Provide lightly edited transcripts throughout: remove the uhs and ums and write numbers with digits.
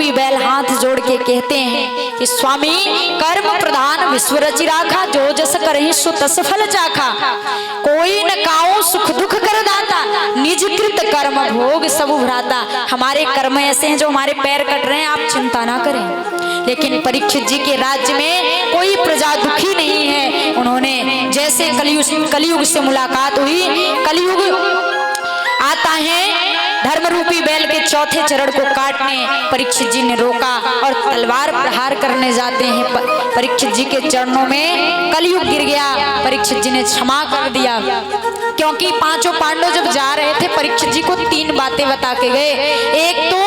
रूपी बैल हाथ जोड़ के कहते हैं कि स्वामी कर्म प्रधान विश्व रचि राखा, जो जस करहि सो तस फल चाखा। कोई न काऊ सुख दुख कर दाता, निज कृत कर्म भोग सब भ्राता। हमारे कर्म ऐसे हैं जो हमारे पैर कट रहे हैं, आप चिंता ना करें। लेकिन परीक्षित जी के राज्य में कोई प्रजा दुखी नहीं है। उन्होंने जैसे कलयुग से मुलाकात हुई, कलयुग आता है, धर्म रूपी बैल के चौथे चरण को काटने परीक्षित जी ने रोका और तलवार प्रहार करने जाते हैं। परीक्षित जी के चरणों में कलयुग गिर गया, परीक्षित जी ने क्षमा कर दिया। क्योंकि पांचों पांडव जब जा रहे थे परीक्षित जी को 3 बातें बता के गए। एक तो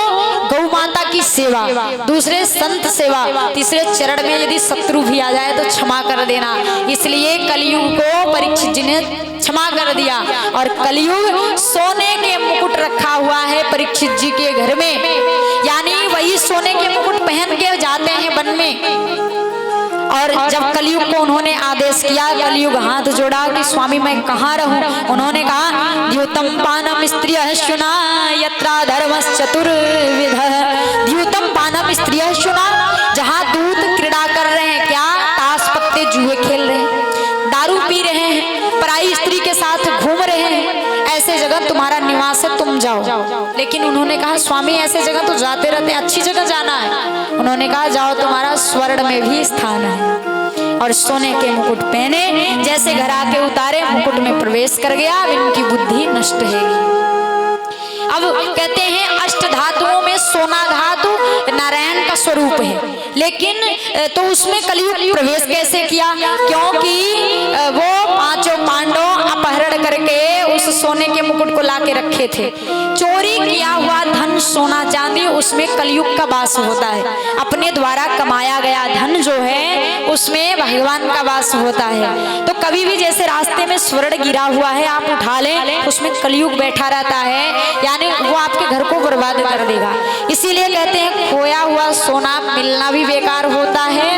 गौ माता की सेवा, दूसरे संत सेवा, तीसरे चरण में यदि शत्रु भी आ जाए तो क्षमा कर देना। इसलिए कलयुग को परीक्षित जी ने क्षमा कर दिया। और कलयुग सोने के मुकुट रखा हुआ है परीक्षित जी के घर में, यानी वही सोने के मुकुट पहन के जाते हैं वन में। और जब कलयुग को उन्होंने आदेश किया, कलयुग हाथ जोड़ा कि स्वामी मैं कहाँ रहूं। उन्होंने कहा द्यूतम पानम स्त्रियः शुना यत्रा धर्मश्चतुर्विधः। द्यूतम पानम स्त्रियः शुना, जहाँ दूत क्रीड़ा कर रहे हैं, क्या ताश पत्ते जुए खेल रहे हैं, दारू पी रहे हैं, पराई स्त्री के साथ घूम रहे हैं, ऐसे जगह तुम्हारा निवास है, तुम जाओ। लेकिन उन्होंने कहा स्वामी ऐसे जगह तो जाते रहते, अच्छी जगह जाना है। उन्होंने कहा जाओ, तुम्हारा स्वर्ण में भी स्थान है। और सोने के मुकुट पहने, जैसे घर आके उतारे मुकुट में प्रवेश कर गया, अब इनकी बुद्धि नष्ट है। अब कहते हैं अष्ट धातुओं में सोना धातु नारायण का स्वरूप है, लेकिन तो उसमें कलयुग प्रवेश कैसे किया? क्योंकि वो पांचों पांडव अपहरण करके उस सोने के मुकुट को लाके रखे थे। चोरी किया हुआ धन सोना चांदी उसमें कलयुग का वास होता है। अपने द्वारा कमाया गया धन जो है उसमें भगवान का वास होता है। तो कभी भी जैसे रास्ते में स्वर्ण गिरा हुआ है आप उठा लें, उसमें कलयुग बैठा रहता है, यानी वो आपके घर को बर्बाद कर देगा। इसीलिए कहते हैं खोया हुआ सोना मिलना भी बेकार होता है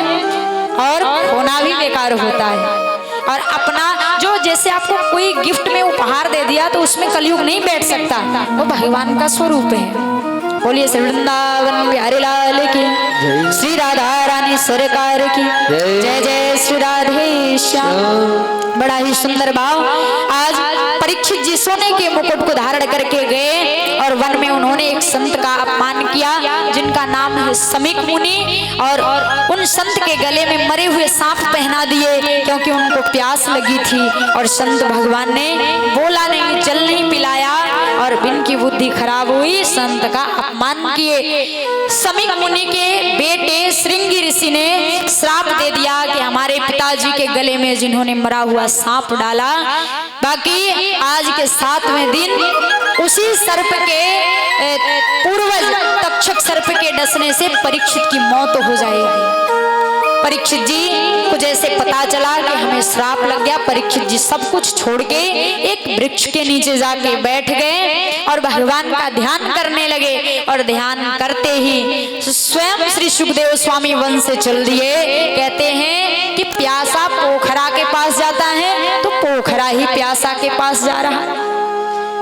और खोना भी बेकार होता है। और अपना जो जैसे आपको कोई गिफ्ट में उपहार दे दिया तो उसमें कलयुग नहीं बैठ सकता, वो भगवान का स्वरूप है। बोलिए श्री वृंदावन बिहारी लाल की, श्री राधा रानी सरकार की जय जय, श्री राधे श्याम। बड़ा ही सुंदर भाव। आज परीक्षित जी सोने के मुकुट को धारण करके गए और वन में उन्होंने एक संत का अपमान किया जिनका नाम है समीक मुनि, और उन संत के गले में मरे हुए सांप पहना दिए क्योंकि उनको प्यास लगी थी। और संत भगवान ने बोला नहीं, जल नहीं पिलाया और इनकी बुद्धि खराब हुई, संत का अपमान किए। समीक मुनि के बेटे श्रृंगी ऋषि ने श्राप दे दिया कि हमारे पिताजी के गले में जिन्होंने मरा हुआ सांप डाला, बाकी आज के 7वें दिन उसी सर्प के पूर्वज तक्षक सर्प के डसने से परीक्षित की मौत हो जाएगी। परीक्षित जी को जैसे पता चला कि हमें श्राप लग गया, परीक्षित जी सब कुछ छोड़ के एक वृक्ष के नीचे जाके बैठ गए और भगवान का ध्यान करने लगे। और ध्यान करते ही स्वयं श्री सुखदेव स्वामी वन से चल दिए। कहते हैं कि प्यासा पोखरा के पास जाता है तो पोखरा ही प्यासा के पास जा रहा है।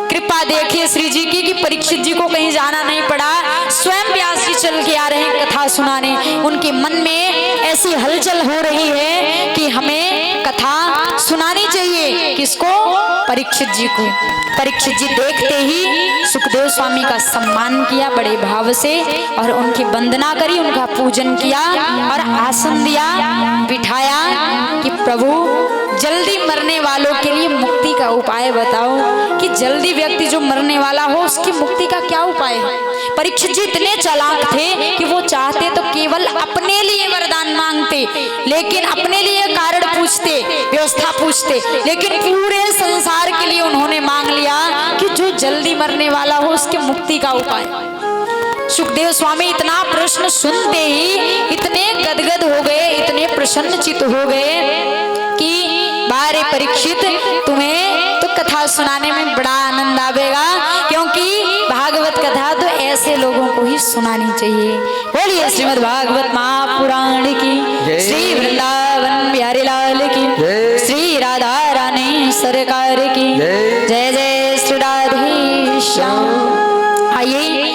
कृपा देखिए श्री जी की कि परीक्षित जी को कहीं जाना नहीं पड़ा, स्वयं व्यास जी चल के आ रहे हैं कथा सुनाने। उनके मन में ऐसी हलचल हो रही है कि हमें कथा सुनानी चाहिए। किसको? परीक्षित जी को। परीक्षित जी देखते ही सुखदेव स्वामी का सम्मान किया बड़े भाव से और उनकी वंदना करी, उनका पूजन किया और आसन दिया, बिठाया कि प्रभु जल्दी मरने वालों के लिए मुक्ति का उपाय बताओ कि जल्दी व्यक्ति जो मरने वाला हो उसकी मुक्ति का क्या उपाय है। परीक्षित जी इतने चालाक थे कि वो चाहते तो केवल अपने लिए वरदान मांगते, लेकिन अपने लिए कारण पूछते, व्यवस्था पूछते, लेकिन पूरे संसार के लिए उन्होंने मांग लिया कि जो जल्दी मरने वाला हो उसकी मुक्ति का उपाय। सुखदेव स्वामी इतना प्रश्न सुनते ही इतने गदगद हो गए, इतने प्रसन्नचित हो गए कि बारे परीक्षित तुम्हें तो कथा सुनाने में बड़ा आनंद आवेगा, क्योंकि भागवत कथा तो ऐसे लोगों को ही सुनानी चाहिए। बोलिए श्रीमद् भागवत महापुराण की, श्री वृंदावन बिहारी लाल की, श्री राधा रानी सरकार की जय जय, श्री राधे श्याम। आइए